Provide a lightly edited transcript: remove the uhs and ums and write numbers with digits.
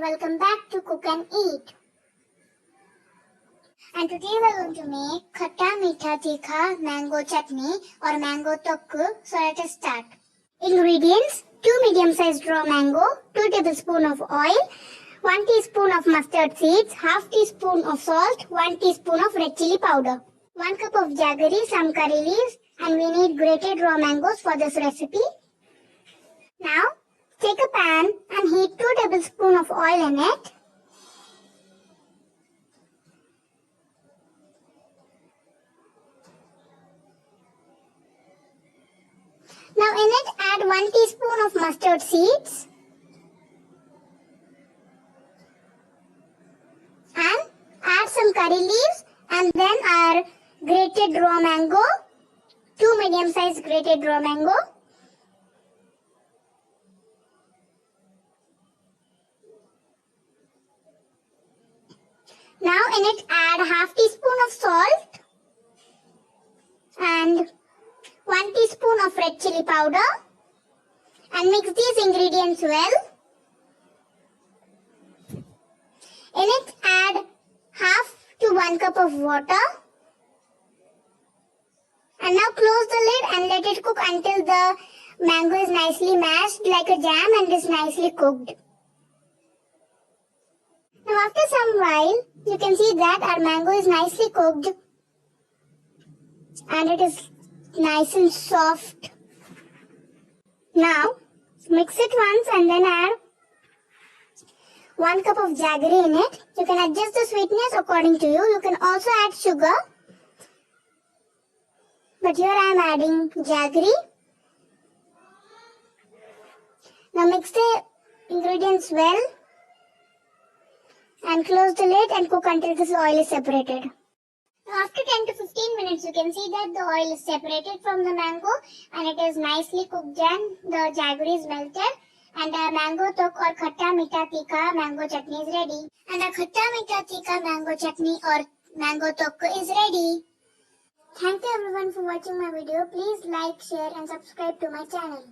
welcome back to Cook and Eat. And today we're going to make Khatta, meetha, tikha, mango chutney or mango thokku. So let us start. Ingredients: 2 medium-sized raw mango, 2 tablespoons of oil, 1 teaspoon of mustard seeds, half teaspoon of salt, 1 teaspoon of red chilli powder, 1 cup of jaggery, some curry leaves, and we need grated raw mangoes for this recipe. Now, take a pan and heat 2 tablespoons of oil in it. Now in it add 1 teaspoon of mustard seeds and add some curry leaves and then our grated raw mango, 2 medium-sized grated raw mango. Now in it add half teaspoon of salt and 1 teaspoon of red chilli powder and mix these ingredients well. In it add half to 1 cup of water and now close the lid and let it cook until the mango is nicely mashed like a jam and is nicely cooked. Now after some while you can see that our mango is nicely cooked and it is nice and soft. Now mix it once and then add 1 cup of jaggery in it. You can adjust the sweetness according to you. You can also add sugar, but here I am adding jaggery. Now mix the ingredients well and close the lid and cook until this oil is separated. Now after 10 to 15 minutes you can see that the oil is separated from the mango and it is nicely cooked and the jaggery is melted and our mango thokku or khatta, meetha, tikha mango chutney is ready. And our khatta, meetha, tikha mango chutney or mango thokku is ready. Thank you everyone for watching my video. Please like, share and subscribe to my channel.